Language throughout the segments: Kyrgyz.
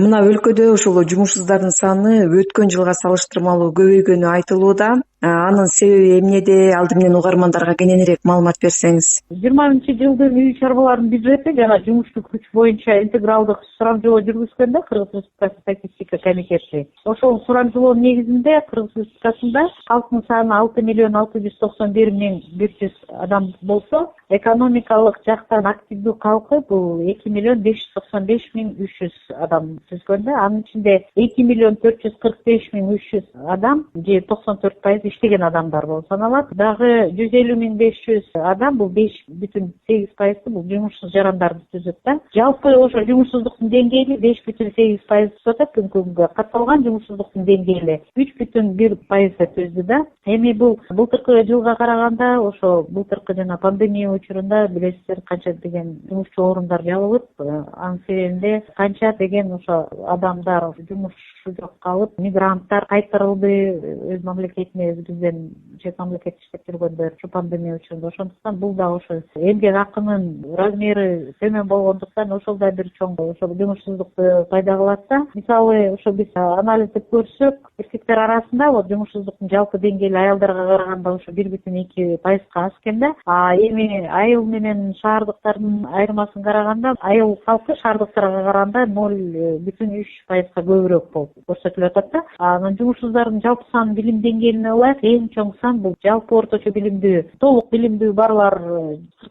Мына өлкөдө ошол жумушсуздардын саны өткөн жылга салыштырмалуу көбөйгөнү айтылууда. Анын себеби эмнеде? Алды менен угармандарга кененирээк маалымат берсеңиз. 20-жылдын үй чарбаларынын бюджети жана жумуштук күч боюнча интегралдык сурамжылоо жүргүзгөндө Кыргыз Республикасы статистика комитети ошол сурамжылоонун негизинде Кыргыз Республикасында калктын саны 6,691,100 адам болсо, экономикалык жактан активдүү калкы бул 2,595,300 адам түзгөндө. Анын ичинде 2,445,300 адам же 94% иштеген адамдар болуп саналат. Дагы 150,500 адам бул 5,8% бул жумушсуз жарандарды түзөт да. Жалпы ошо жумушсуздуктун деңгээли 5,8% түзөт. Күнгө катталган жумушсуздуктун деңгээли 3,1% түздү да. Эми бул былтыркы жылга караганда ошо былтыркы жана пандемия учурунда билесиздер канча деген жумушчу орундар жабылып, анын себебинде канча деген ошо адамдар жумушу жок калып, мигранттар кайтарылды өз мамлекетине, бизден чет мамлекетте иштеп жүргөндөр ушу пандемия учурунда. Ошондуктан бул да ошо эмгек акынын размери төмөн болгондуктан ошол да бир чоң ошол жумушсуздукту пайда кылат да. Мисалы ошо биз анализдеп көрсөк, эркектер арасында вот жумушсуздуктун жалпы деңгээли аялдарга караганда ошо 1,2% аз экен да. Эми айыл менен шаардыктардын айырмасын караганда, айыл калкы шаардыктарга караганда 0,3% көбүрөөк болуп көрсөтүлүп атат да. Анан жумушсуздардын жалпы сан билим деңгээлине ылайык эң чоң сан бул жалпы орточо билимдүү, толук билимдүү барлар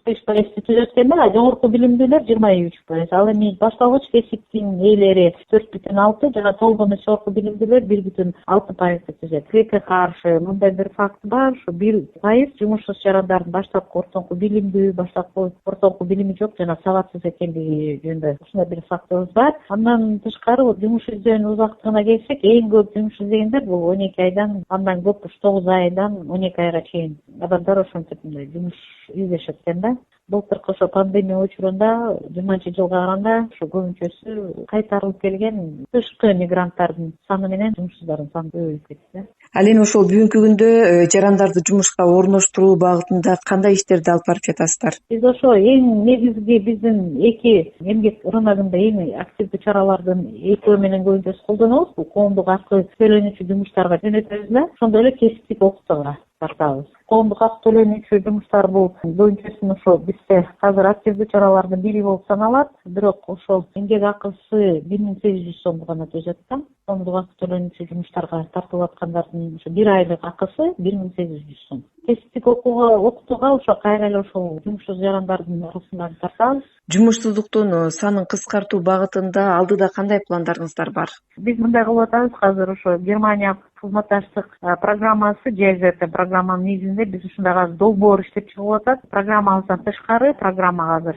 45% түзөт экен да, жогорку билимдүүлөр 23%. Ал эми башталгыч кесиптин ээлери 4,6 жана толгон жогорку билимдүүлөр 1,6% түзөт. Тилекке каршы мындай бир факт бар, ушу 1% жумушсуз жарандардын баштапкы ортоңку билимдүү, баштапкы ортоңку билими жок жана сабатсыз экендиги жөнүндө ушундай бир фактыбыз бар. Андан тышкары жумуш издөөнүн узактыгына келсек, эң көп жумуш издегендер бул 12 айдан, андан көп 9 айдан 12 айга чейин адамдар ошентип жумуш издешет экен да. Былтыркы ошо пандемия учурунда 20-жылга караганда ошо көбүнчөсү кайтарылып келген тышкы мигранттардын саны менен жумушсуздардын саны көбөйүп кетти. Ал эми ошол бүгүнкү күндө жарандарды жумушка орноштуруу багытында кандай иштерди алып барып жатасыздар? Биз ошо эң негизги биздин эки эмгек рыногунда эң активдүү чаралардын экөө менен көбүнчөсү колдонобуз. Бул коомдук акы төлөнүүчү жумуштарга жөнөтөбүз да, ошондой эле кесиптик окуттууга тартабыз. Коомдук акы төлөнүүчү жумуштар бул көбүнчөсүн ошо бизде азыр активдүү чаралардын бири болуп саналат. Бирок ошол эмгек акысы 1800 сом гана түзөт да. Коомдук акы төлөнүүчү жумуштарга тартылып аткандардын ошо бир айлык акысы 1800 сом. Кесиптик окуттууга ошо кайра эле ошол жумушсуз жарандардын арасынан тартабыз. Жумушсуздуктун санын кыскартуу багытында алдыда кандай пландарыңыздар бар? Биз мындай кылып атабыз, азыр ошо Германия кызматташтык программасы ЖЗТ программанын негизинде биз ушундай азыр долбоор иштеп чыгып атат. Программабыздан тышкары программа азыр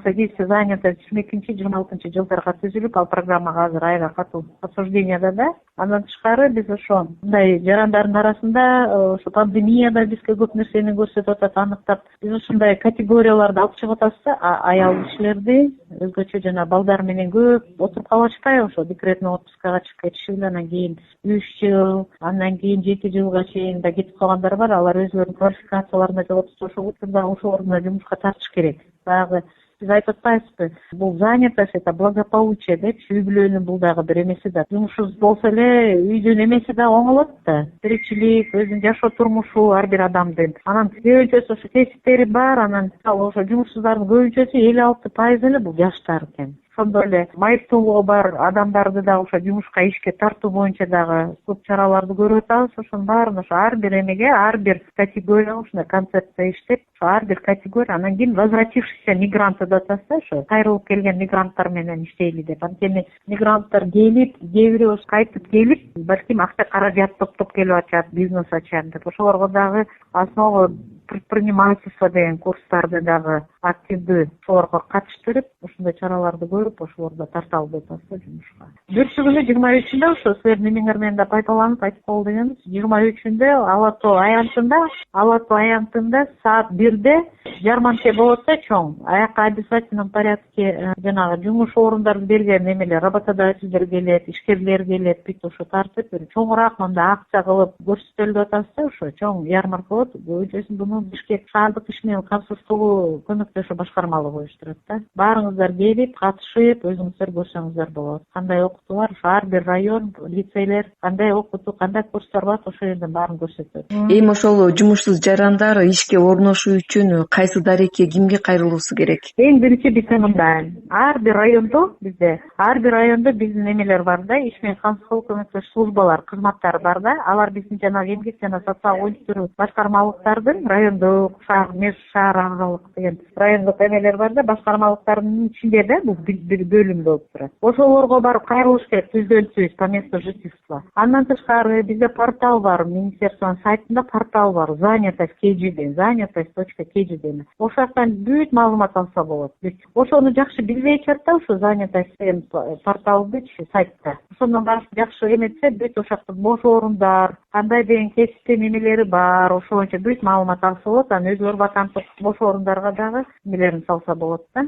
содействие занятости 22-26 жылдарга түзүлүп, ал программага азыр айга катуу обсужденияда да. Андан тышкары биз ошо мындай жарандардын арасында ошо пандемияда бизге көп нерсени көрсөтүп атат, аныктап. Биз ушундай категорияларды алып чыгып атабыз да, аял кишилерди өзгөчө жана балдар менен көп отуруп калышпай ошо декретный отпускага чыгып кетиши, анан кийин 3 жыл, андан кийин 7 жылга чейин да кетип калгандар бар. Алар өзлөрүнүн квалификацияларына жооп ошол учурда ошол орунда жумушка тартыш керек. Дагы биз айтып атпайбызбы, бул занятость это благополучие депчи, үй бүлөнүн бул дагы бир эмеси да. Жумушсуз болсо эле үйдүн эмеси да оңолот да. Тиричилик, өзүнүн жашоо турмушу ар бир адамдын. Анан көбүнчөсү ошо кесиптери бар, анан ошо жумушсуздардын көбүнчөсү 56% эле бул жаштар экен. Ошондой эле майыптуулугу бар адамдарды да ошо жумушка ишке тартуу боюнча дагы көп чараларды көрүп атабыз. Ошонун баарын ошо ар бир эмеге, ар бир категория ушундай концепция иштеп, ар бир категория, анан кийин возвратившийся мигранты деп атабыз да, ошо кайрылып келген мигранттар менен иштейли деп. Анткени мигранттар келип, кээ бирөө кайтып келип, балким акча каражат топтоп келип ачат, бизнес ачат деп. Ошолорго дагы основа предпринимательство деген курстарды дагы активдүү ошолорго катыштырып, ушундай чараларды көрүп, ошолорду тарталы деп атабыз жумушка. Бүрсү күнү 23-нде ошо силердин эмеңер менен да пайдаланып айтып кол дегенбиз. 23-нде Ала Тоо аянтында саат 1-де жарманка болот да, чоң. Аяка обязательном порядке жанагы жумуш орундарын берген эмелер, работодательдер келет, ишкерлер келет, бүт ошо тартып, чоңураак мындай акция кылып көрсөтөлүп атабыз да, ошо чоң ярмарка болот. Көбүнчөсүн буну Бишкек шаардык иш менен камсыздоо көмөктөшүү башкармалыгы уюштурат да. Баарыңыздар келип, катышып, өзүңүздөр көрсөңүздөр болот. Кандай окутуу бар, ар бир район, лицейлер кандай окутуу, кандай курстар бар, ошол жерден баарын көрсөтөт. Эми ошол жумушсуз жарандар ишке орношуу үчүн кайсы дарекке, кимге кайрылуусу керек? Эң биринчи биз мындай, ар бир райондо биздин эмелер бар да, иш менен камсыздоо көмөктөшүү службалар, кызматтары бар да. Алар биздин жанагы эмгек жана социалдык өнүктүрүү башкармалыктардын райондук, шаар аралык деген райондук эмелер бар да, башкармалыктардын ичинде да бул бир бөлүм болуп турат. Ошолорго барып кайрылыш керек, түздөн-түз по месту жительства. Андан тышкары бизде портал бар, министерствонун сайтында портал бар, занятость KGD, занятость.kgd. Ошол жактан бүт маалымат алса болот. Ошону жакшы билбей жатат да, ушу занятость деген порталдычы сайтта. Ошондон барып жакшы эметсе, бүт ошол жакта бош орундар, кандай деген кесиптин эмелери бар, ошол боюнча бүт маалымат алса болот. Анан өзүлөр ваканттык бош орундарга дагы эмелерин салса болот да.